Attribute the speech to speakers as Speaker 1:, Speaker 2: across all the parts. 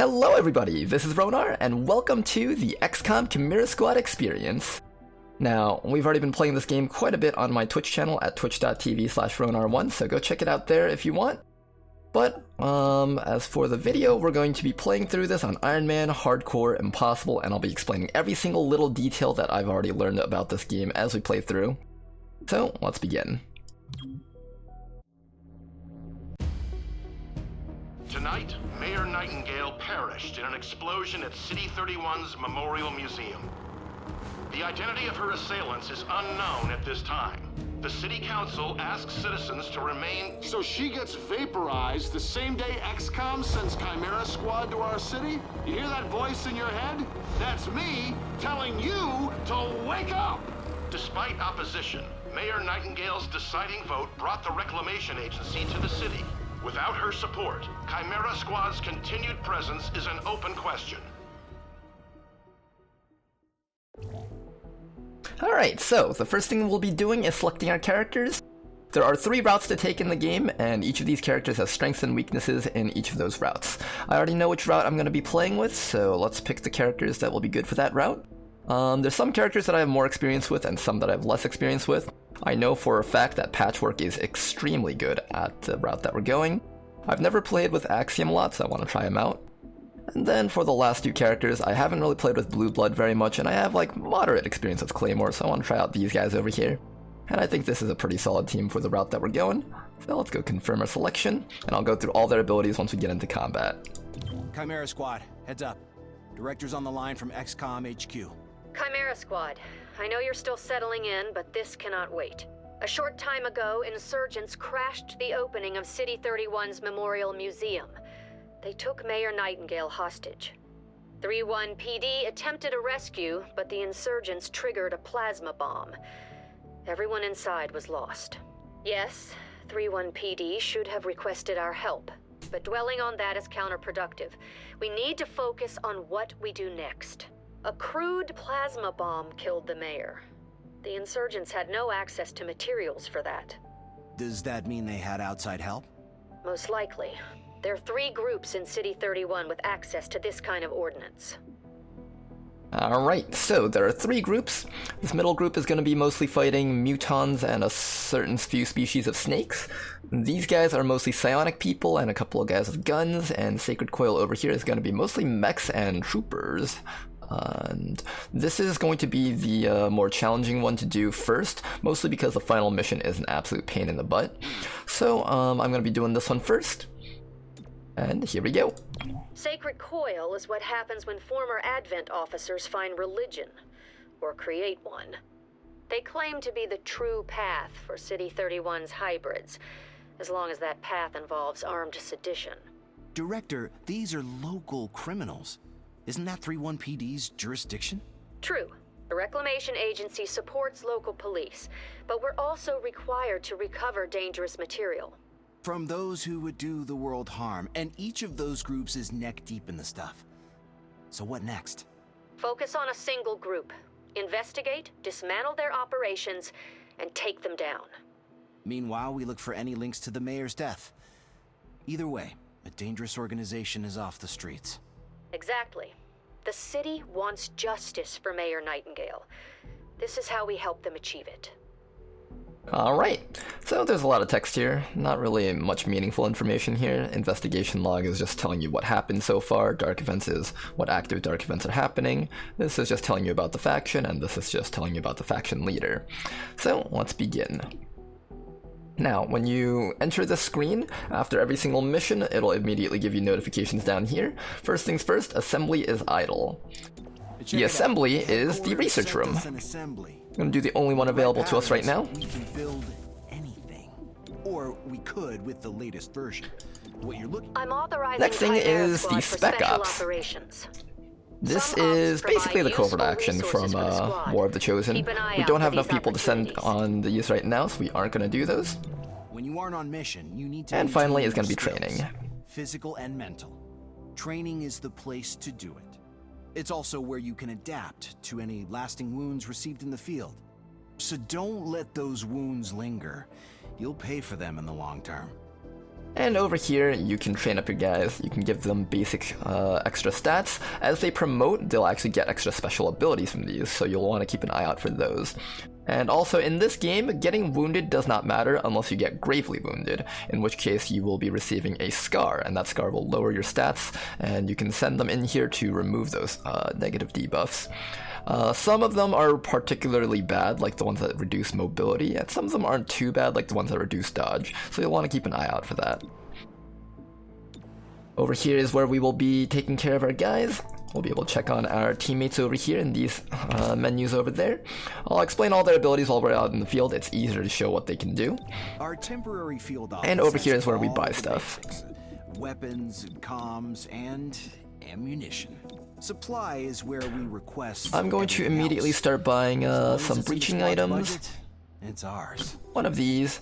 Speaker 1: Hello everybody, this is Ronar, and welcome to the XCOM Chimera Squad experience. Now, we've already been playing this game quite a bit on my Twitch channel at twitch.tv/Ronar1, so go check it out there if you want. But, as for the video, we're going to be playing through this on Iron Man, Hardcore, Impossible, and I'll be explaining every single little detail that I've already learned about this game as we play through. So, let's begin.
Speaker 2: Tonight, Mayor Nightingale perished in an explosion at City 31's Memorial Museum. The identity of her assailants is unknown at this time. The City Council asks citizens to remain...
Speaker 3: So she gets vaporized the same day XCOM sends Chimera Squad to our city? You hear that voice in your head? That's me telling you to wake up!
Speaker 2: Despite opposition, Mayor Nightingale's deciding vote brought the Reclamation Agency to the city. Without her support, Chimera Squad's continued presence is an open question.
Speaker 1: Alright, so the first thing we'll be doing is selecting our characters. There are 3 routes to take in the game, and each of these characters has strengths and weaknesses in each of those routes. I already know which route I'm going to be playing with, so let's pick the characters that will be good for that route. There's some characters that I have more experience with and some that I have less experience with. I know for a fact that Patchwork is extremely good at the route that we're going. I've never played with Axiom a lot, so I want to try him out. And then for the last 2 characters, I haven't really played with Blue Blood very much, and I have like moderate experience with Claymore, so I want to try out these guys over here. And I think this is a pretty solid team for the route that we're going. So let's go confirm our selection, and I'll go through all their abilities once we get into combat.
Speaker 4: Chimera Squad, heads up. Director's on the line from XCOM HQ.
Speaker 5: Chimera Squad, I know you're still settling in, but this cannot wait. A short time ago, insurgents crashed the opening of City 31's Memorial Museum. They took Mayor Nightingale hostage. 3-1 PD attempted a rescue, but the insurgents triggered a plasma bomb. Everyone inside was lost. Yes, 3-1 PD should have requested our help, but dwelling on that is counterproductive. We need to focus on what we do next. A crude plasma bomb killed the mayor. The insurgents had no access to materials for that.
Speaker 4: Does that mean they had outside help?
Speaker 5: Most likely. There are 3 groups in City 31 with access to this kind of ordnance.
Speaker 1: Alright, so there are 3 groups. This middle group is going to be mostly fighting mutons and a certain few species of snakes. These guys are mostly psionic people and a couple of guys with guns, and Sacred Coil over here is going to be mostly mechs and troopers. And this is going to be the more challenging one to do first, mostly because the final mission is an absolute pain in the butt. So I'm going to be doing this one first. And here we go.
Speaker 5: Sacred Coil is what happens when former Advent officers find religion, or create one. They claim to be the true path for City 31's hybrids, as long as that path involves armed sedition.
Speaker 4: Director, these are local criminals. Isn't that 3-1 PD's jurisdiction?
Speaker 5: True. The Reclamation Agency supports local police, but we're also required to recover dangerous material.
Speaker 4: From those who would do the world harm, and each of those groups is neck deep in the stuff. So what next?
Speaker 5: Focus on a single group. Investigate, dismantle their operations, and take them down.
Speaker 4: Meanwhile, we look for any links to the mayor's death. Either way, a dangerous organization is off the streets.
Speaker 5: Exactly. The city wants justice for Mayor Nightingale. This is how we help them achieve it.
Speaker 1: Alright, so there's a lot of text here, not really much meaningful information here. Investigation log is just telling you what happened so far, dark events is what active dark events are happening. This is just telling you about the faction, and this is just telling you about the faction leader. So, let's begin. Now, when you enter the screen, after every single mission, it'll immediately give you notifications down here. First things first, assembly is idle. The assembly is the research room. I'm going to do the only one available to us right now.
Speaker 4: We can build anything. Or we could with the latest version. What you're looking...
Speaker 5: I'm authorizing
Speaker 1: Next thing is the Spec Ops. This is basically the covert action from War of the Chosen. We don't have enough people to send on these right now, so we aren't going to do those.
Speaker 4: When you aren't on mission, you need to...
Speaker 1: And finally is going to be training.
Speaker 4: Physical and mental. Training is the place to do it. It's also where you can adapt to any lasting wounds received in the field. So don't let those wounds linger. You'll pay for them in the long term.
Speaker 1: And over here, you can train up your guys. You can give them basic extra stats. As they promote, they'll actually get extra special abilities from these, so you'll want to keep an eye out for those. And also in this game, getting wounded does not matter unless you get gravely wounded, in which case you will be receiving a scar, and that scar will lower your stats, and you can send them in here to remove those negative debuffs. Some of them are particularly bad, like the ones that reduce mobility, and some of them aren't too bad, like the ones that reduce dodge, so you'll want to keep an eye out for that. Over here is where we will be taking care of our guys. We'll be able to check on our teammates over here in these menus over there. I'll explain all their abilities while we're out in the field. It's easier to show what they can do.
Speaker 4: Our temporary field office
Speaker 1: and over here is where we
Speaker 4: all
Speaker 1: buy
Speaker 4: the
Speaker 1: stuff.
Speaker 4: basics. Weapons, comms, and ammunition. Supply is where we request.
Speaker 1: I'm going to immediately start buying some breaching items.
Speaker 4: It's ours.
Speaker 1: One of these.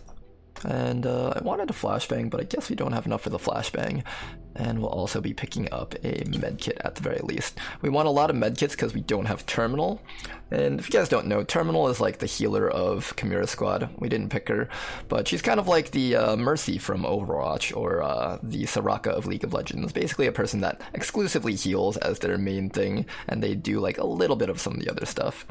Speaker 1: And I wanted a flashbang, but I guess we don't have enough for the flashbang. And we'll also be picking up a medkit at the very least. We want a lot of medkits because we don't have Terminal. And if you guys don't know, Terminal is like the healer of Chimera Squad. We didn't pick her, but she's kind of like the Mercy from Overwatch, or the Soraka of League of Legends. Basically a person that exclusively heals as their main thing, and they do like a little bit of some of the other stuff.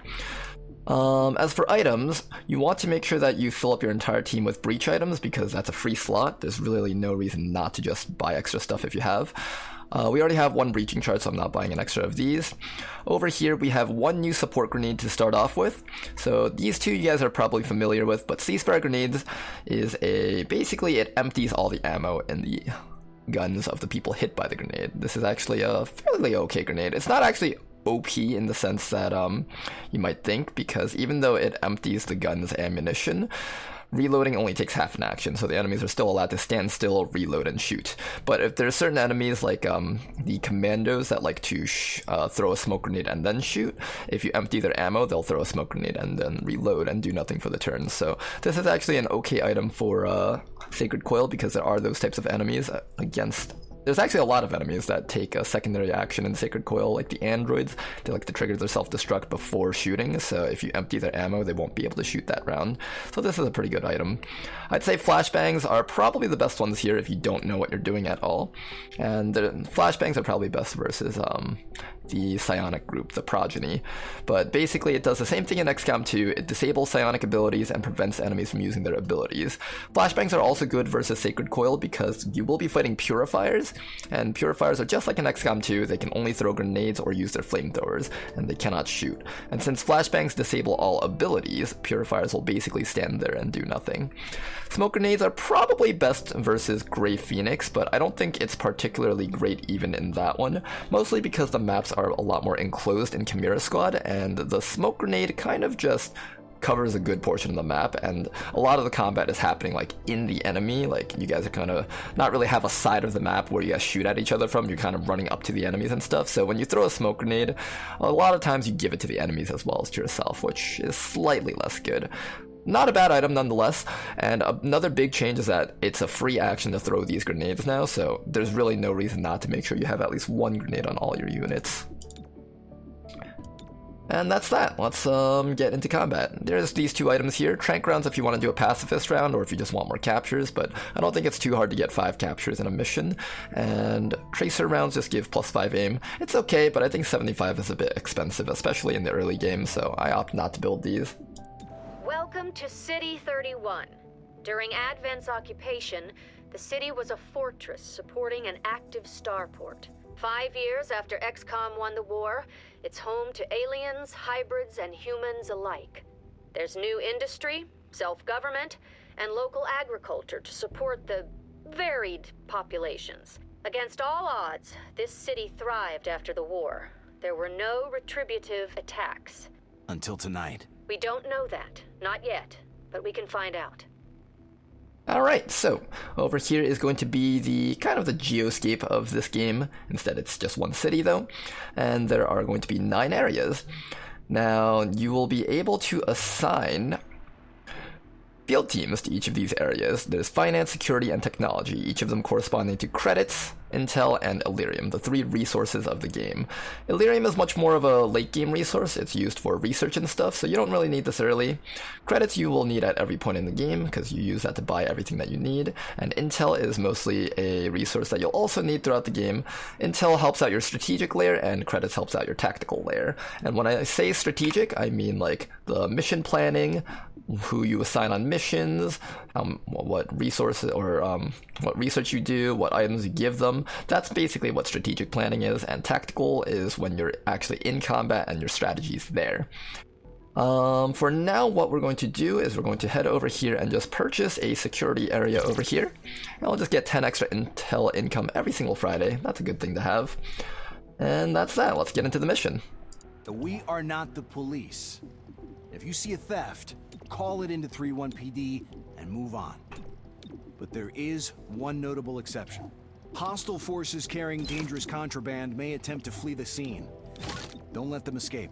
Speaker 1: As for items, you want to make sure that you fill up your entire team with breach items because that's a free slot. There's really no reason not to just buy extra stuff if you have. We already have one breaching chart, so I'm not buying an extra of these. Over here, we have one new support grenade to start off with. So these two you guys are probably familiar with, but ceasefire grenades is basically it empties all the ammo in the guns of the people hit by the grenade. This is actually a fairly okay grenade. It's not actually OP in the sense that you might think, because even though it empties the gun's ammunition, reloading only takes half an action, so the enemies are still allowed to stand still, reload, and shoot. But if there's certain enemies like the commandos that like to throw a smoke grenade and then shoot, if you empty their ammo, they'll throw a smoke grenade and then reload and do nothing for the turn. So this is actually an okay item for Sacred Coil, because there are those types of enemies against. There's actually a lot of enemies that take a secondary action in Sacred Coil, like the androids. They like to trigger their self-destruct before shooting, so if you empty their ammo, they won't be able to shoot that round. So this is a pretty good item. I'd say flashbangs are probably the best ones here if you don't know what you're doing at all. And the flashbangs are probably best versus the psionic group, the progeny. But basically it does the same thing in XCOM 2, it disables psionic abilities and prevents enemies from using their abilities. Flashbangs are also good versus Sacred Coil because you will be fighting purifiers, and purifiers are just like in XCOM 2, they can only throw grenades or use their flamethrowers, and they cannot shoot. And since flashbangs disable all abilities, purifiers will basically stand there and do nothing. Smoke grenades are probably best versus Grey Phoenix, but I don't think it's particularly great even in that one, mostly because the maps are a lot more enclosed in Chimera Squad, and the smoke grenade kind of just covers a good portion of the map, and a lot of the combat is happening like in the enemy. Like you guys are kind of not really have a side of the map where you guys shoot at each other from, you're kind of running up to the enemies and stuff. So when you throw a smoke grenade, a lot of times you give it to the enemies as well as to yourself, which is slightly less good. Not a bad item nonetheless, and another big change is that it's a free action to throw these grenades now, so there's really no reason not to make sure you have at least one grenade on all your units. And that's that. Let's get into combat. There's these two items here. Trank rounds if you want to do a pacifist round or if you just want more captures, but I don't think it's too hard to get 5 captures in a mission. And tracer rounds just give +5 aim. It's okay, but I think 75 is a bit expensive, especially in the early game, so I opt not to build these.
Speaker 5: Welcome to City 31. During Advent's occupation, the city was a fortress supporting an active starport. 5 years after XCOM won the war, it's home to aliens, hybrids, and humans alike. There's new industry, self-government, and local agriculture to support the varied populations. Against all odds, this city thrived after the war. There were no retributive attacks.
Speaker 4: Until tonight.
Speaker 5: We don't know that. Not yet. But we can find out.
Speaker 1: Alright, so over here is going to be the kind of the geoscape of this game. Instead it's just one city though, and there are going to be 9 areas. Now you will be able to assign field teams to each of these areas. There's finance, security, and technology, each of them corresponding to credits, Intel, and Elerium, the 3 resources of the game. Elerium is much more of a late game resource. It's used for research and stuff, so you don't really need this early. Credits you will need at every point in the game, because you use that to buy everything that you need. And Intel is mostly a resource that you'll also need throughout the game. Intel helps out your strategic layer, and credits helps out your tactical layer. And when I say strategic, I mean like the mission planning, who you assign on missions, what resources or what research you do, what items you give them. That's basically what strategic planning is, and tactical is when you're actually in combat and your strategy's there. For now, what we're going to do is we're going to head over here and just purchase a security area over here. And I'll just get 10 extra Intel income every single Friday. That's a good thing to have. And that's that. Let's get into the mission.
Speaker 4: We are not the police. If you see a theft, call it into 3-1 PD and move on. But there is one notable exception. Hostile forces carrying dangerous contraband may attempt to flee the scene. Don't let them escape.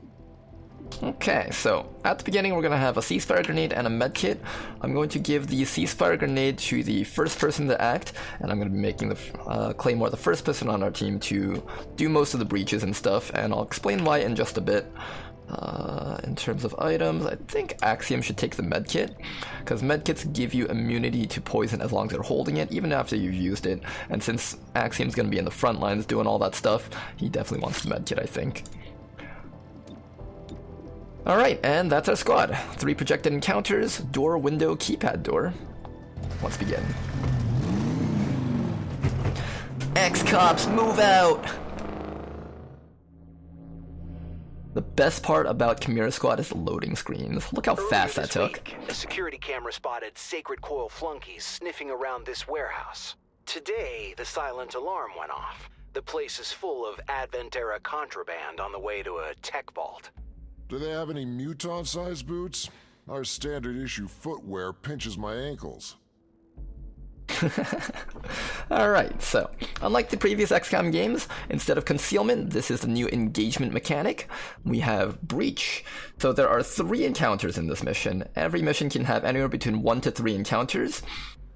Speaker 1: Okay, so at the beginning we're going to have a ceasefire grenade and a medkit. I'm going to give the ceasefire grenade to the first person to act, and I'm going to be making the Claymore the first person on our team to do most of the breaches and stuff, and I'll explain why in just a bit. In terms of items, I think Axiom should take the medkit, because medkits give you immunity to poison as long as you're holding it, even after you've used it, and since Axiom's going to be in the front lines doing all that stuff, he definitely wants the medkit, I think. Alright, and that's our squad. 3 projected encounters, door, window, keypad door. Let's begin. X-Cops, move out! The best part about Chimera Squad is the loading screens. Look how fast that took.
Speaker 6: A security camera spotted Sacred Coil flunkies sniffing around this warehouse. Today, the silent alarm went off. The place is full of Advent-era contraband on the way to a tech vault.
Speaker 7: Do they have any Muton-sized boots? Our standard issue footwear pinches my ankles.
Speaker 1: Alright, so, unlike the previous XCOM games, instead of concealment, this is the new engagement mechanic. We have breach. So there are 3 encounters in this mission. Every mission can have anywhere between 1 to 3 encounters.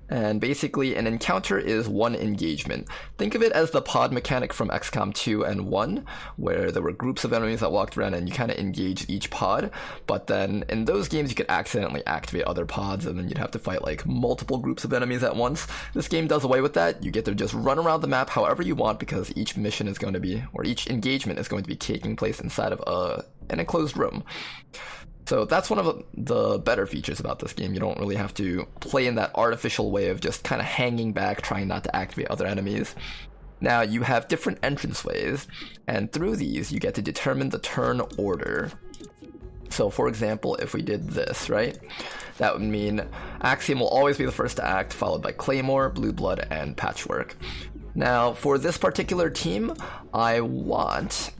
Speaker 1: And basically, an encounter is 1 engagement. Think of it as the pod mechanic from XCOM 2 and 1, where there were groups of enemies that walked around and you kind of engaged each pod. But then in those games, you could accidentally activate other pods, and then you'd have to fight like multiple groups of enemies at once. This game does away with that. You get to just run around the map however you want, because each mission is going to be, or each engagement is going to be taking place inside of an enclosed room. So that's one of the better features about this game. You don't really have to play in that artificial way of just kind of hanging back, trying not to activate other enemies. Now, you have different entranceways, and through these, you get to determine the turn order. So, for example, if we did this, right? That would mean Axiom will always be the first to act, followed by Claymore, Blue Blood, and Patchwork. Now, for this particular team, I want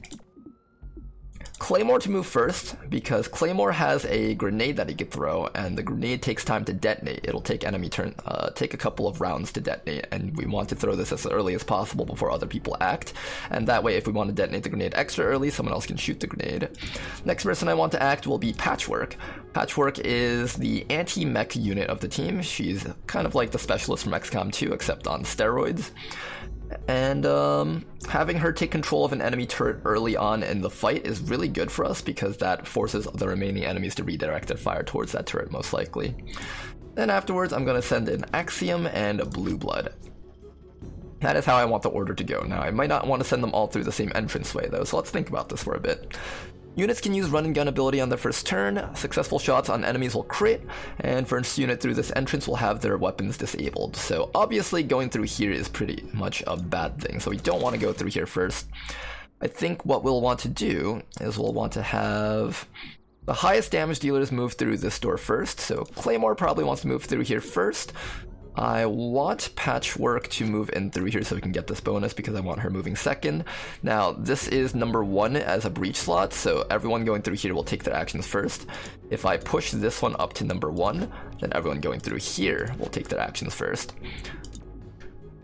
Speaker 1: Claymore to move first, because Claymore has a grenade that he could throw, and the grenade takes time to detonate. It'll take enemy turn, take a couple of rounds to detonate, and we want to throw this as early as possible before other people act. And that way, if we want to detonate the grenade extra early, someone else can shoot the grenade. Next person I want to act will be Patchwork. Patchwork is the anti-mech unit of the team. She's kind of like the specialist from XCOM 2, except on steroids. And having her take control of an enemy turret early on in the fight is really good for us, because that forces the remaining enemies to redirect their fire towards that turret most likely. Then afterwards, I'm going to send in Axiom and Blue Blood. That is how I want the order to go. Now, I might not want to send them all through the same entranceway though, so let's think about this for a bit. Units can use run and gun ability on their first turn, successful shots on enemies will crit, and first unit through this entrance will have their weapons disabled. So obviously going through here is pretty much a bad thing, so we don't want to go through here first. I think what we'll want to do is we'll want to have the highest damage dealers move through this door first, so Claymore probably wants to move through here first. I want Patchwork to move in through here so we can get this bonus, because I want her moving second. Now, this is number 1 as a breach slot, so everyone going through here will take their actions first. If I push this one up to number 1, then everyone going through here will take their actions first.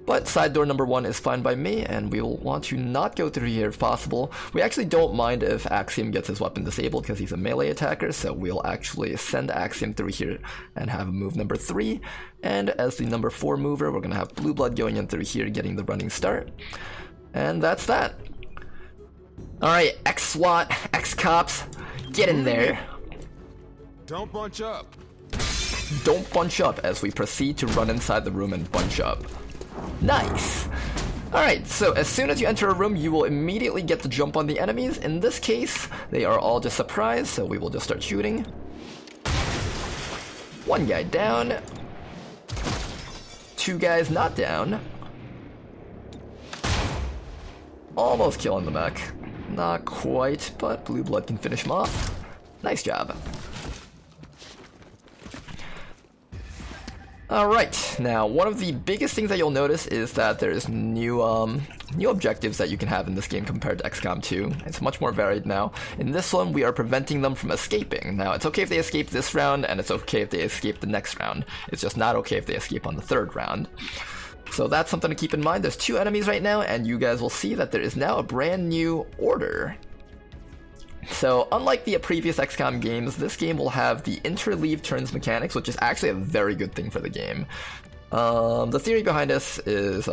Speaker 1: But side door number 1 is fine by me, and we'll want to not go through here if possible. We actually don't mind if Axiom gets his weapon disabled because he's a melee attacker, so we'll actually send Axiom through here and have move number 3. And as the number 4 mover, we're going to have Blue Blood going in through here, getting the running start. And that's that. Alright, X-SWAT, X-Cops, get in there.
Speaker 7: Don't bunch up.
Speaker 1: Don't bunch up as we proceed to run inside the room and bunch up. Nice! Alright, so as soon as you enter a room, you will immediately get the jump on the enemies. In this case, they are all just surprised, so we will just start shooting. One guy down. 2 guys not down. Almost killing the mech. Not quite, but Blue Blood can finish him off. Nice job. Alright, now one of the biggest things that you'll notice is that there's new objectives that you can have in this game compared to XCOM 2. It's much more varied now. In this one, we are preventing them from escaping. Now, it's okay if they escape this round, and it's okay if they escape the next round. It's just not okay if they escape on the 3rd round. So that's something to keep in mind. There's 2 enemies right now, and you guys will see that there is now a brand new order. So, unlike the previous XCOM games, this game will have the interleave turns mechanics, which is actually a very good thing for the game. The theory behind this is,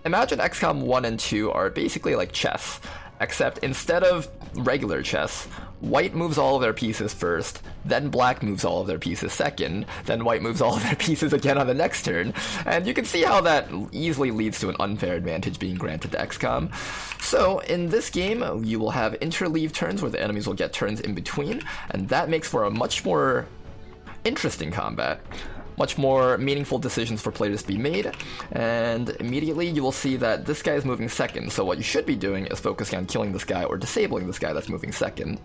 Speaker 1: imagine XCOM 1 and 2 are basically like chess, except instead of regular chess, white moves all of their pieces first, then black moves all of their pieces second, then white moves all of their pieces again on the next turn, and you can see how that easily leads to an unfair advantage being granted to XCOM. So, in this game, you will have interleave turns where the enemies will get turns in between, and that makes for a much more interesting combat. Much more meaningful decisions for players to be made, and immediately you will see that this guy is moving second, so what you should be doing is focusing on killing this guy or disabling this guy that's moving second.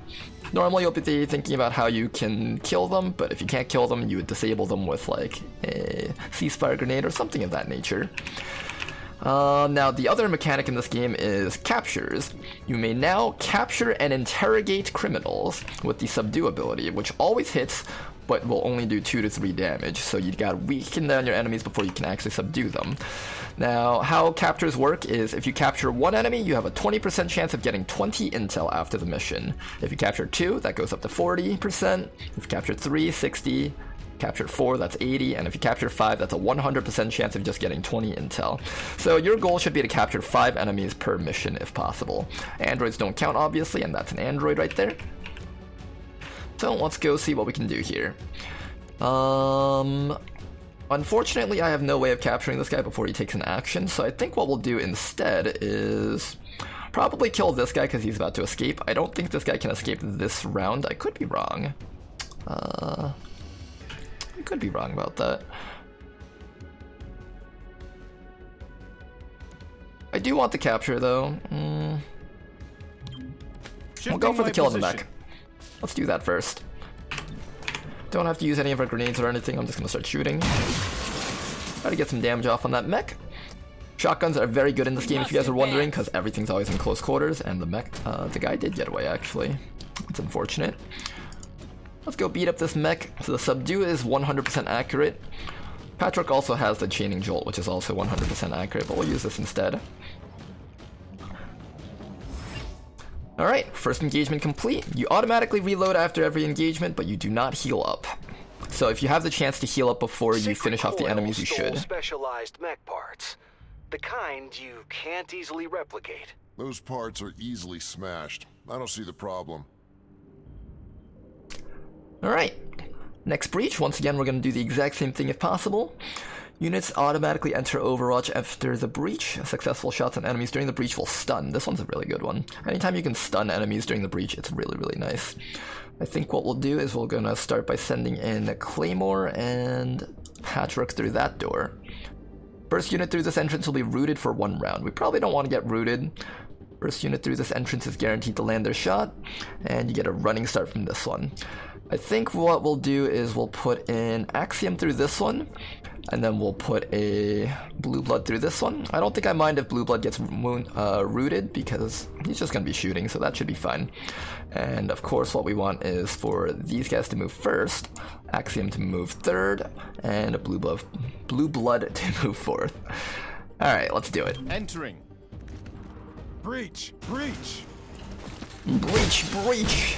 Speaker 1: Normally you'll be thinking about how you can kill them, but if you can't kill them, you would disable them with like a ceasefire grenade or something of that nature. Now, the other mechanic in this game is captures. You may now capture and interrogate criminals with the subdue ability, which always hits, but will only do 2 to 3 damage, so you gotta weaken down your enemies before you can actually subdue them. Now, how captures work is if you capture 1 enemy, you have a 20% chance of getting 20 intel after the mission. If you capture 2, that goes up to 40%. If you capture 3, 60. Capture 4, that's 80, and if you capture 5, that's a 100% chance of just getting 20 intel. So your goal should be to capture 5 enemies per mission if possible. Androids don't count, obviously, and that's an android right there. So let's go see what we can do here. Unfortunately, I have no way of capturing this guy before he takes an action, so I think what we'll do instead is probably kill this guy because he's about to escape. I don't think this guy can escape this round. I could be wrong. I could be wrong about that. I do want the capture, though. We'll go for the kill in the mech. Let's do that first. Don't have to use any of our grenades or anything. I'm just gonna start shooting. Try to get some damage off on that mech. Shotguns are very good in this game, if you guys are wondering, because everything's always in close quarters, and the guy did get away, actually. It's unfortunate. Let's go beat up this mech. So the subdue is 100% accurate. Patrick also has the chaining jolt, which is also 100% accurate, but we'll use this instead. Alright, first engagement complete. You automatically reload after every engagement, but you do not heal up. So if you have the chance to heal up before you finish off the enemies, you should.
Speaker 6: Specialized mech parts. The kind you can't easily replicate.
Speaker 7: Those parts are easily smashed. I don't see the problem.
Speaker 1: Alright, next breach. Once again, we're going to do the exact same thing if possible. Units automatically enter Overwatch after the breach. Successful shots on enemies during the breach will stun. This one's a really good one. Anytime you can stun enemies during the breach, it's really, really nice. I think what we'll do is we're going to start by sending in Claymore and Patrick through that door. First unit through this entrance will be rooted for 1 round. We probably don't want to get rooted. First unit through this entrance is guaranteed to land their shot, and you get a running start from this one. I think what we'll do is we'll put in Axiom through this one, and then we'll put a Blue Blood through this one. I don't think I mind if Blue Blood gets rooted, because he's just going to be shooting, so that should be fine. And of course what we want is for these guys to move first, Axiom to move third, and Blue Blood to move fourth. Alright, let's do it.
Speaker 8: Entering. Breach! Breach!
Speaker 1: Breach!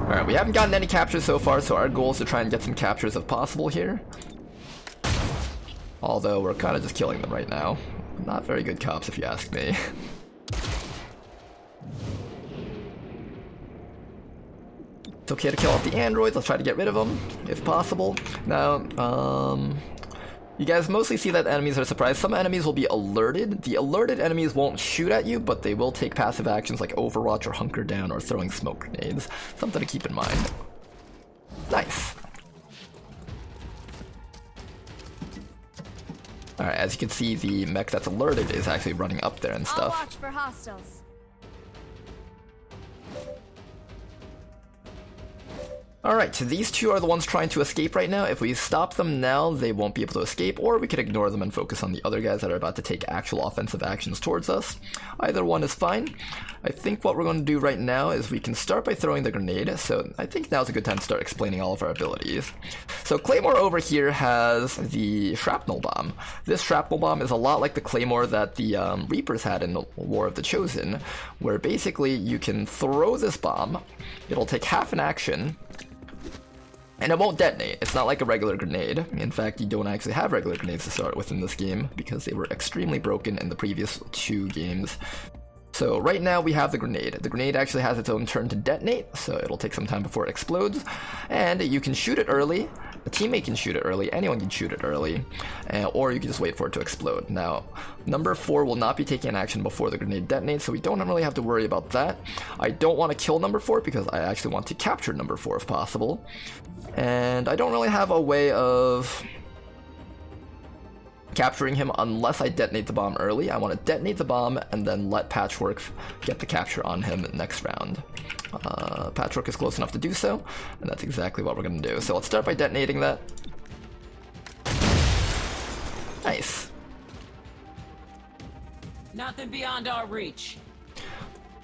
Speaker 1: Alright, we haven't gotten any captures so far, so our goal is to try and get some captures if possible here. Although we're kind of just killing them right now. Not very good cops if you ask me. It's okay to kill off the androids, let's try to get rid of them, if possible. Now, you guys mostly see that enemies are surprised. Some enemies will be alerted. The alerted enemies won't shoot at you, but they will take passive actions like Overwatch or Hunker Down or throwing smoke grenades. Something to keep in mind. Nice. Alright, as you can see, the mech that's alerted is actually running up there and stuff.
Speaker 9: I'll watch for hostiles.
Speaker 1: Alright, so these two are the ones trying to escape right now. If we stop them now, they won't be able to escape, or we could ignore them and focus on the other guys that are about to take actual offensive actions towards us. Either one is fine. I think what we're going to do right now is we can start by throwing the grenade, so I think now's a good time to start explaining all of our abilities. So Claymore over here has the Shrapnel Bomb. This Shrapnel Bomb is a lot like the Claymore that the Reapers had in the War of the Chosen, where basically you can throw this bomb, it'll take half an action, and it won't detonate. It's not like a regular grenade. In fact, you don't actually have regular grenades to start with in this game because they were extremely broken in the previous 2 games. So right now we have the grenade. The grenade actually has its own turn to detonate, so it'll take some time before it explodes. And you can shoot it early, a teammate can shoot it early, anyone can shoot it early, or you can just wait for it to explode. Now, number 4 will not be taking an action before the grenade detonates, so we don't really have to worry about that. I don't want to kill number 4 because I actually want to capture number 4 if possible. And I don't really have a way of capturing him unless I detonate the bomb early. I want to detonate the bomb and then let Patchwork get the capture on him next round. Patchwork is close enough to do so, and that's exactly what we're going to do. So let's start by detonating that. Nice.
Speaker 10: Nothing beyond our reach.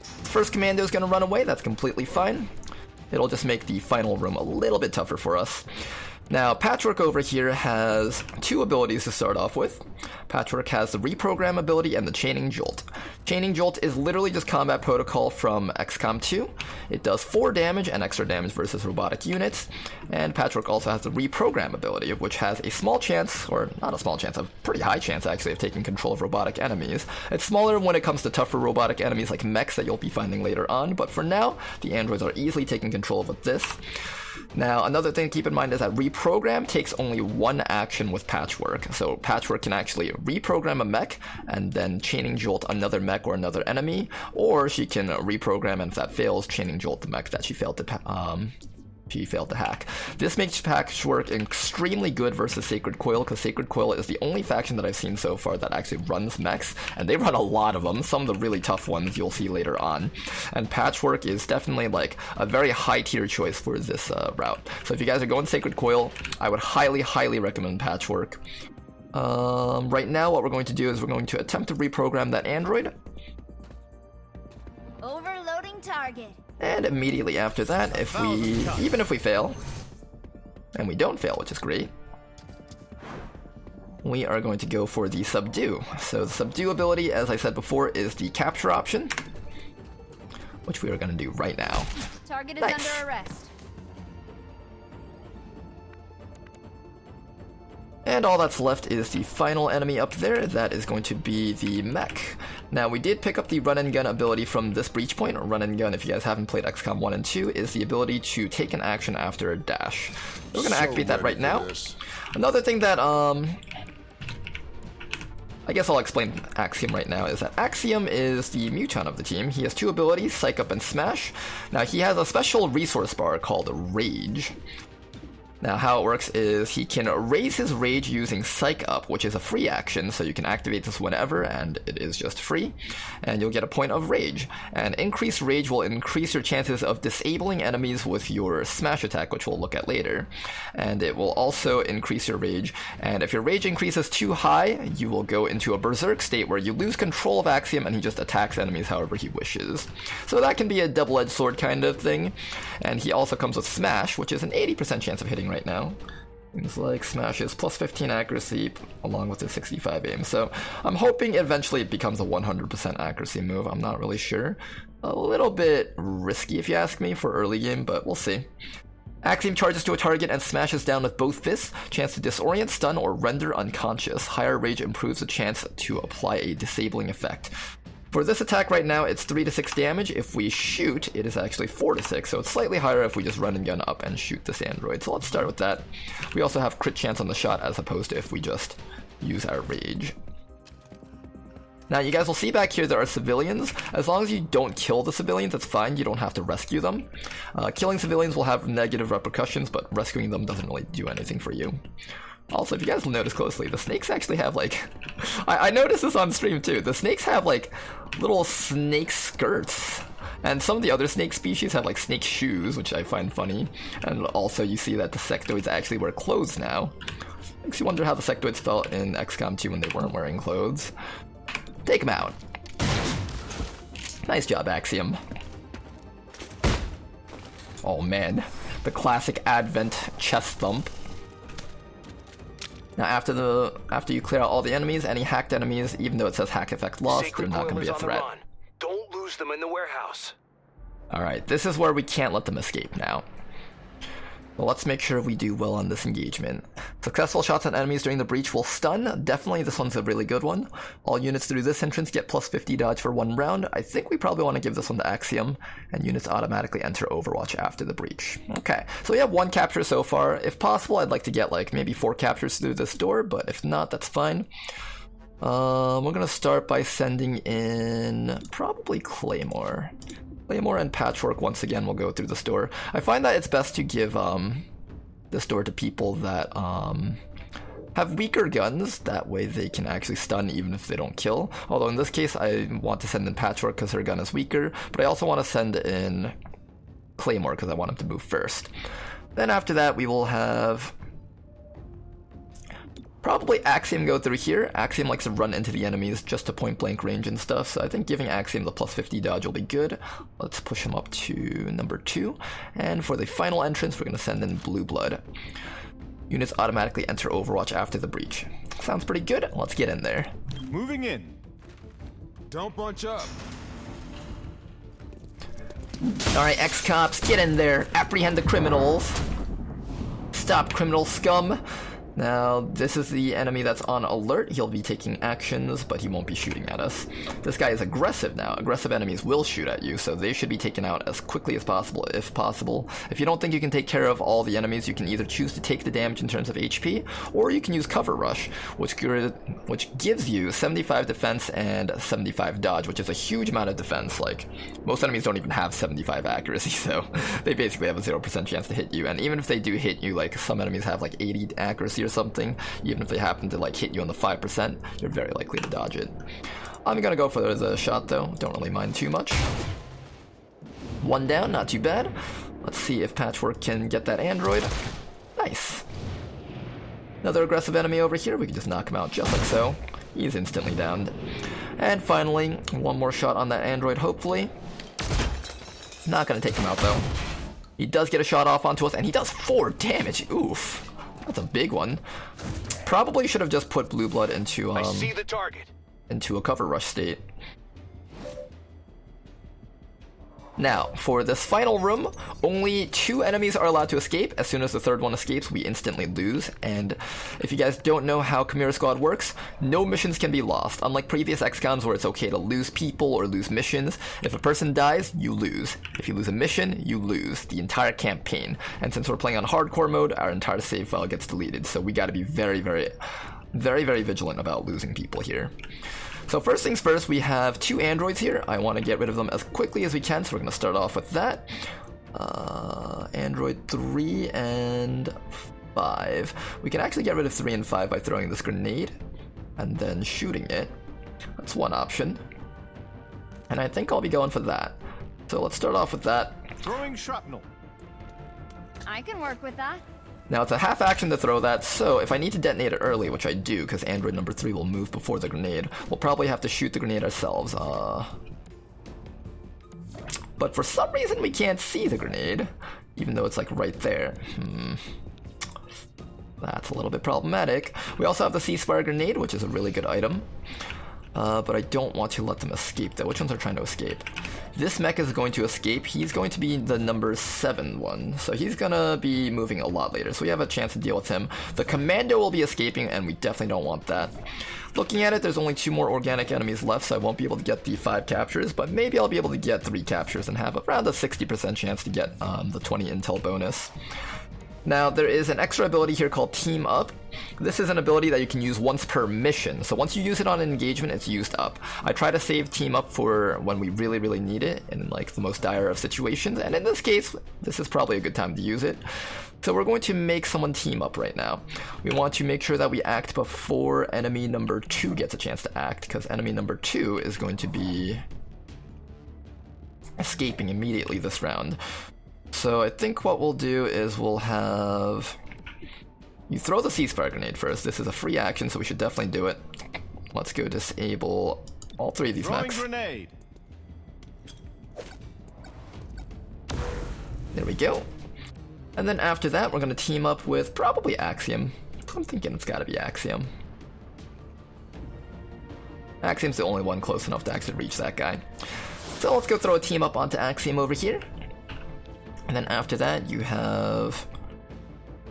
Speaker 1: First commando is going to run away, that's completely fine. It'll just make the final room a little bit tougher for us. Now, Patchwork over here has 2 abilities to start off with. Patchwork has the Reprogram ability and the Chaining Jolt. Chaining Jolt is literally just combat protocol from XCOM 2. It does 4 damage and extra damage versus robotic units. And Patchwork also has the Reprogram ability, which has a small chance, or not a small chance, a pretty high chance actually, of taking control of robotic enemies. It's smaller when it comes to tougher robotic enemies like mechs that you'll be finding later on, but for now, the androids are easily taking control of this. Now, another thing to keep in mind is that Reprogram takes only 1 action with Patchwork. So Patchwork can actually reprogram a mech and then Chaining Jolt another mech or another enemy, or she can reprogram, and if that fails, Chaining Jolt the mech that she failed to hack. This makes Patchwork extremely good versus Sacred Coil, because Sacred Coil is the only faction that I've seen so far that actually runs mechs, and they run a lot of them, some of the really tough ones you'll see later on. And Patchwork is definitely like a very high tier choice for this route. So if you guys are going Sacred Coil, I would highly recommend Patchwork. Right now what we're going to do is we're going to attempt to reprogram that android.
Speaker 9: Overloading target.
Speaker 1: And immediately after that, even if we fail, and we don't fail, which is great, we are going to go for the Subdue. So the Subdue ability, as I said before, is the capture option, which we are going to do right now.
Speaker 9: Target is
Speaker 1: Nice.
Speaker 9: under arrest.
Speaker 1: And all that's left is the final enemy up there. That is going to be the mech. Now, we did pick up the run and gun ability from this breach point. Run and gun, if you guys haven't played XCOM 1 and 2, is the ability to take an action after a dash. We're going to activate that right now. Another thing that, I guess I'll explain Axiom right now, is that Axiom is the mutant of the team. He has 2 abilities, Psych Up and Smash. Now, he has a special resource bar called Rage. Now, how it works is he can raise his rage using Psych Up, which is a free action, so you can activate this whenever, and it is just free, and you'll get a point of rage. And increased rage will increase your chances of disabling enemies with your smash attack, which we'll look at later. And it will also increase your rage, and if your rage increases too high, you will go into a berserk state where you lose control of Axiom and he just attacks enemies however he wishes. So that can be a double-edged sword kind of thing. And he also comes with Smash, which is an 80% chance of hitting right now. Things like smashes, plus 15 accuracy, along with the 65 aim. So I'm hoping eventually it becomes a 100% accuracy move. I'm not really sure. A little bit risky if you ask me for early game, but we'll see. Axiom charges to a target and smashes down with both fists. Chance to disorient, stun, or render unconscious. Higher rage improves the chance to apply a disabling effect. For this attack right now, it's 3 to 6 damage. If we shoot, it is actually 4 to 6, so it's slightly higher if we just run and gun up and shoot this android. So let's start with that. We also have crit chance on the shot as opposed to if we just use our rage. Now, you guys will see back here there are civilians. As long as you don't kill the civilians, it's fine. You don't have to rescue them. Killing civilians will have negative repercussions, but rescuing them doesn't really do anything for you. Also, if you guys will notice closely, the snakes actually have, like... I noticed this on stream, too. The snakes have, like, little snake skirts. And some of the other snake species have, like, snake shoes, which I find funny. And also, you see that the sectoids actually wear clothes now. Makes you wonder how the sectoids felt in XCOM 2 when they weren't wearing clothes. Take him out. Nice job, Axiom. Oh man, the classic Advent chest thump. Now after you clear out all the enemies, any hacked enemies, even though it says hack effect lost, they're not going to be a threat.
Speaker 6: Don't lose them in the warehouse.
Speaker 1: Alright, this is where we can't let them escape now. Well, let's make sure we do well on this engagement. Successful shots at enemies during the breach will stun. Definitely this one's a really good one. All units through this entrance get plus 50 dodge for 1 round. I think we probably want to give this one to Axiom, and units automatically enter Overwatch after the breach. Okay, so we have 1 capture so far. If possible, I'd like to get like maybe 4 captures through this door, but if not, that's fine. We're going to start by sending in probably Claymore. Claymore and Patchwork once again will go through this door. I find that it's best to give this door to people that have weaker guns. That way they can actually stun even if they don't kill. Although in this case I want to send in Patchwork because her gun is weaker, but I also want to send in Claymore because I want him to move first. Then after that we will have probably Axiom go through here. Axiom likes to run into the enemies just to point blank range and stuff, so I think giving Axiom the plus 50 dodge will be good. Let's push him up to number 2. And for the final entrance, we're going to send in Blue Blood. Units automatically enter Overwatch after the breach. Sounds pretty good. Let's get in there.
Speaker 8: Moving in. Don't bunch up.
Speaker 1: Alright, X-Cops, get in there. Apprehend the criminals. Stop criminal scum. Now, this is the enemy that's on alert. He'll be taking actions, but he won't be shooting at us. This guy is aggressive now. Aggressive enemies will shoot at you, so they should be taken out as quickly as possible, if possible. If you don't think you can take care of all the enemies, you can either choose to take the damage in terms of HP, or you can use Cover Rush, which gives you 75 defense and 75 dodge, which is a huge amount of defense. Like, most enemies don't even have 75 accuracy, so they basically have a 0% chance to hit you. And even if they do hit you, like, some enemies have like 80 accuracy or something, even if they happen to like hit you on the 5%, you're very likely to dodge it. I'm gonna go for the shot though, don't really mind too much. 1 down, not too bad. Let's see if Patchwork can get that android. Nice. Another aggressive enemy over here, we can just knock him out just like so. He's instantly downed. And finally, 1 more shot on that android, hopefully. Not gonna take him out though. He does get a shot off onto us, and he does 4 damage. Oof. That's a big one. Probably should have just put Blue Blood into
Speaker 6: I see the target.
Speaker 1: Into a Cover Rush state. Now, for this final room, only 2 enemies are allowed to escape. As soon as the 3rd one escapes, we instantly lose. And if you guys don't know how Chimera Squad works, no missions can be lost. Unlike previous XCOMs where it's okay to lose people or lose missions, if a person dies, you lose. If you lose a mission, you lose the entire campaign. And since we're playing on hardcore mode, our entire save file gets deleted. So we gotta be very, very vigilant about losing people here. So first things first, we have 2 androids here. I want to get rid of them as quickly as we can, so we're going to start off with that. Android 3 and 5. We can actually get rid of 3 and 5 by throwing this grenade and then shooting it. That's one option. And I think I'll be going for that. So let's start off with that.
Speaker 8: Throwing shrapnel.
Speaker 9: I can work with that.
Speaker 1: Now it's a half action to throw that, so if I need to detonate it early, which I do, because android number 3 will move before the grenade, we'll probably have to shoot the grenade ourselves. But for some reason we can't see the grenade, even though it's like right there. That's a little bit problematic. We also have the ceasefire grenade, which is a really good item. But I don't want to let them escape though. Which ones are trying to escape? This mech is going to escape. He's going to be the number 7 one. So he's gonna be moving a lot later. So we have a chance to deal with him. The commando will be escaping and we definitely don't want that. Looking at it, there's only 2 more organic enemies left, so I won't be able to get the 5 captures, but maybe I'll be able to get 3 captures and have around a 60% chance to get the 20 intel bonus. Now, there is an extra ability here called Team Up. This is an ability that you can use once per mission, so once you use it on an engagement, it's used up. I try to save Team Up for when we really, really need it, in like the most dire of situations, and in this case, this is probably a good time to use it. So we're going to make someone team up right now. We want to make sure that we act before enemy number 2 gets a chance to act, because enemy number 2 is going to be escaping immediately this round. So I think what we'll do is we'll have you throw the ceasefire grenade first. This is a free action, so we should definitely do it. Let's go disable all 3 of these mechs.
Speaker 8: Grenade.
Speaker 1: There we go. And then after that, we're going to team up with probably Axiom. I'm thinking it's got to be Axiom. Axiom's the only one close enough to actually reach that guy. So let's go throw a team up onto Axiom over here. And then after that, you have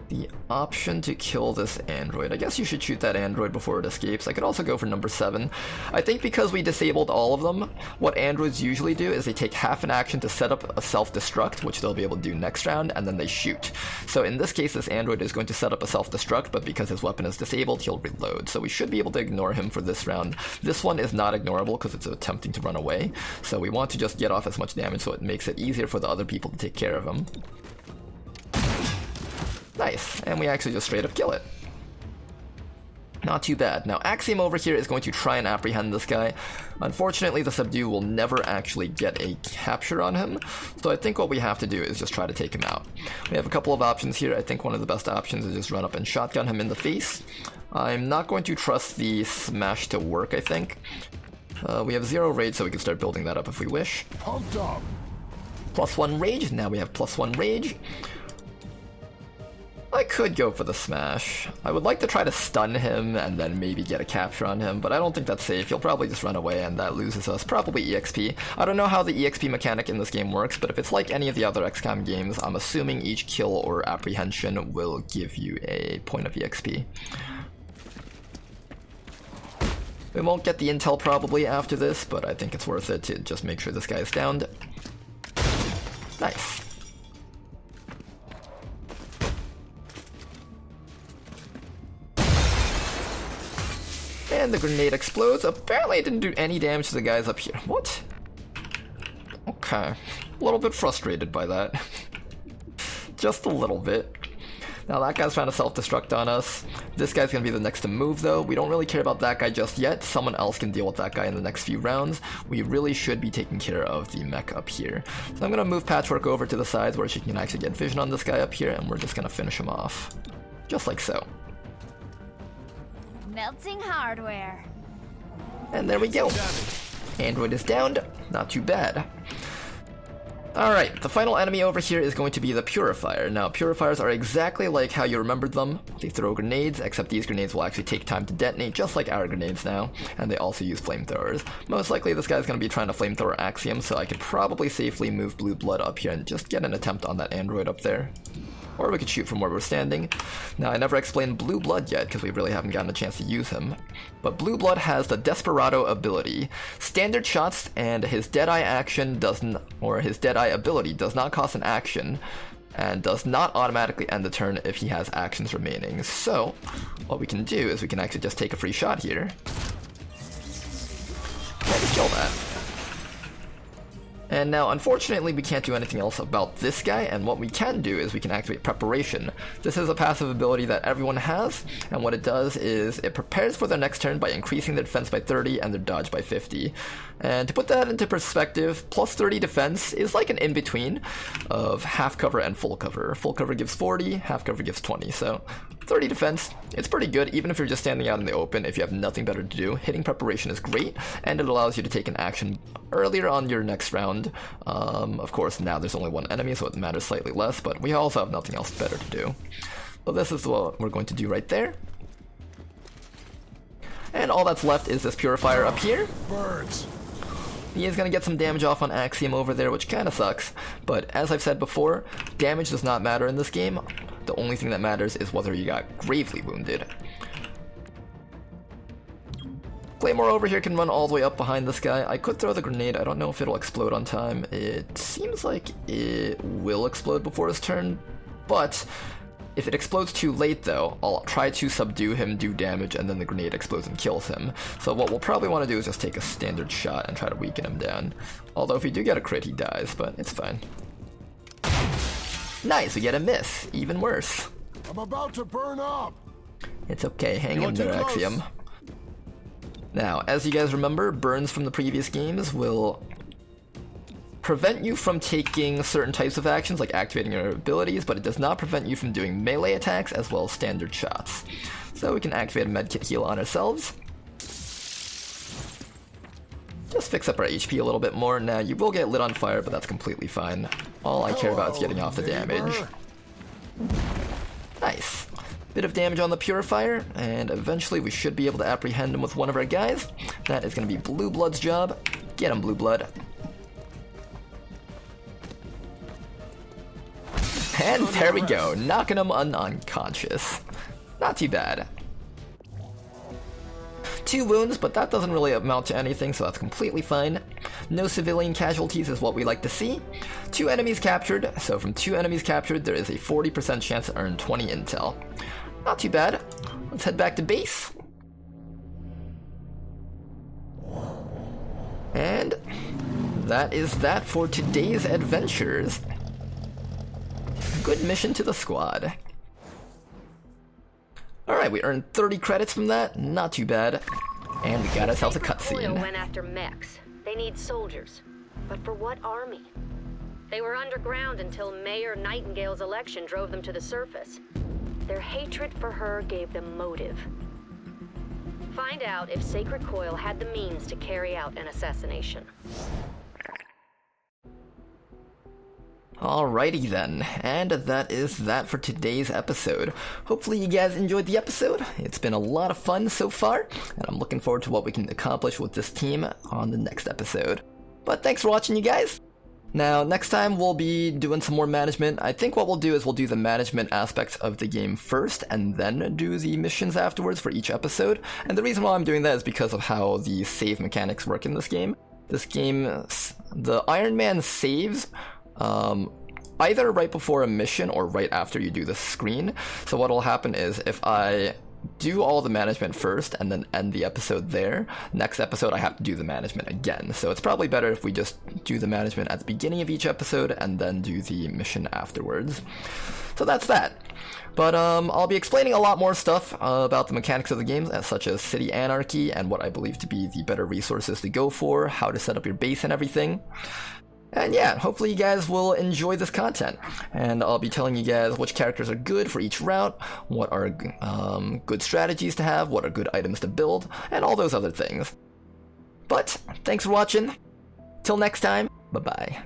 Speaker 1: the option to kill this android. I guess you should shoot that android before it escapes. I could also go for number 7. I think because we disabled all of them, what androids usually do is they take half an action to set up a self-destruct, which they'll be able to do next round, and then they shoot. So in this case, this android is going to set up a self-destruct, but because his weapon is disabled, he'll reload. So we should be able to ignore him for this round. This one is not ignorable because it's attempting to run away. So we want to just get off as much damage so it makes it easier for the other people to take care of him. Nice, and we actually just straight up kill it. Not too bad. Now Axiom over here is going to try and apprehend this guy. Unfortunately, the subdue will never actually get a capture on him, so I think what we have to do is just try to take him out. We have a couple of options here. I think one of the best options is just run up and shotgun him in the face. I'm not going to trust the smash to work, I think. We have 0 rage, so we can start building that up if we wish.
Speaker 7: Pumped up.
Speaker 1: +1 rage, now we have +1 rage. I could go for the smash. I would like to try to stun him and then maybe get a capture on him, but I don't think that's safe. He'll probably just run away and that loses us probably EXP. I don't know how the EXP mechanic in this game works, but if it's like any of the other XCOM games, I'm assuming each kill or apprehension will give you a point of EXP. We won't get the intel probably after this, but I think it's worth it to just make sure this guy's downed. Nice. And the grenade explodes. Apparently it didn't do any damage to the guys up here. What? Okay. A little bit frustrated by that. Just a little bit. Now that guy's trying to self-destruct on us. This guy's gonna be the next to move though. We don't really care about that guy just yet. Someone else can deal with that guy in the next few rounds. We really should be taking care of the mech up here. So I'm gonna move Patchwork over to the sides where she can actually get vision on this guy up here, and we're just gonna finish him off. Just like so.
Speaker 9: Melting hardware.
Speaker 1: And there we go. Android is downed. Not too bad. Alright, the final enemy over here is going to be the Purifier. Now, Purifiers are exactly like how you remembered them. They throw grenades, except these grenades will actually take time to detonate, just like our grenades now. And they also use flamethrowers. Most likely this guy's going to be trying to flamethrower Axiom, so I could probably safely move Blue Blood up here and just get an attempt on that android up there. Or we could shoot from where we're standing. Now, I never explained Blue Blood yet, because we really haven't gotten a chance to use him. But Blue Blood has the Desperado ability. Standard shots and his Deadeye action doesn't, or his Deadeye ability does not cost an action, and does not automatically end the turn if he has actions remaining. So, what we can do is we can actually just take a free shot here. And kill that. And now, unfortunately, we can't do anything else about this guy, and what we can do is we can activate Preparation. This is a passive ability that everyone has, and what it does is it prepares for their next turn by increasing their defense by 30 and their dodge by 50. And to put that into perspective, plus 30 defense is like an in-between of half cover and full cover. Full cover gives 40, half cover gives 20, so 30 defense, it's pretty good even if you're just standing out in the open. If you have nothing better to do, hitting Preparation is great, and it allows you to take an action earlier on your next round. Of course, now there's only one enemy, so it matters slightly less, but we also have nothing else better to do. So this is what we're going to do right there. And all that's left is this purifier up here.
Speaker 7: Birds.
Speaker 1: He is going to get some damage off on Axiom over there, which kind of sucks. But as I've said before, damage does not matter in this game. The only thing that matters is whether you got gravely wounded. Claymore over here can run all the way up behind this guy. I could throw the grenade. I don't know if it'll explode on time. It seems like it will explode before his turn, but if it explodes too late though, I'll try to subdue him, do damage, and then the grenade explodes and kills him. So what we'll probably want to do is just take a standard shot and try to weaken him down. Although if we do get a crit, he dies, but it's fine. Nice, we get a miss. Even worse.
Speaker 7: I'm about to burn up.
Speaker 1: It's okay, hang in there, Axiom. Now, as you guys remember, burns from the previous games will prevent you from taking certain types of actions, like activating your abilities, but it does not prevent you from doing melee attacks as well as standard shots. So we can activate a medkit heal on ourselves. Just fix up our HP a little bit more. Now, you will get lit on fire, but that's completely fine. All I care about is getting off the damage. Nice. Bit of damage on the purifier, and eventually we should be able to apprehend him with one of our guys. That is going to be Blue Blood's job. Get him, Blue Blood. And there we go, knocking him unconscious. Not too bad. 2 wounds, but that doesn't really amount to anything, so that's completely fine. No civilian casualties is what we like to see. 2 enemies captured, so from 2 enemies captured, there is a 40% chance to earn 20 intel. Not too bad. Let's head back to base. And that is that for today's adventures. Good mission to the squad. Alright, we earned 30 credits from that. Not too bad. And we got ourselves a cutscene.
Speaker 5: Went after mechs. They need soldiers. But for what army? They were underground until Mayor Nightingale's election drove them to the surface. Their hatred for her gave them motive. Find out if Sacred Coil had the means to carry out an assassination.
Speaker 1: Alrighty then, and that is that for today's episode. Hopefully you guys enjoyed the episode. It's been a lot of fun so far, and I'm looking forward to what we can accomplish with this team on the next episode. But thanks for watching, you guys! Now, next time we'll be doing some more management. I think what we'll do is we'll do the management aspects of the game first, and then do the missions afterwards for each episode. And the reason why I'm doing that is because of how the save mechanics work in this game. This game, the Iron Man saves either right before a mission or right after you do the screen. So what'll happen is if I do all the management first and then end the episode there, next episode I have to do the management again. So it's probably better if we just do the management at the beginning of each episode and then do the mission afterwards. So that's that. But I'll be explaining a lot more stuff about the mechanics of the game, such as city anarchy and what I believe to be the better resources to go for, how to set up your base and everything. And yeah, hopefully you guys will enjoy this content. And I'll be telling you guys which characters are good for each route, what are good strategies to have, what are good items to build, and all those other things. But, thanks for watching. Till next time, bye-bye.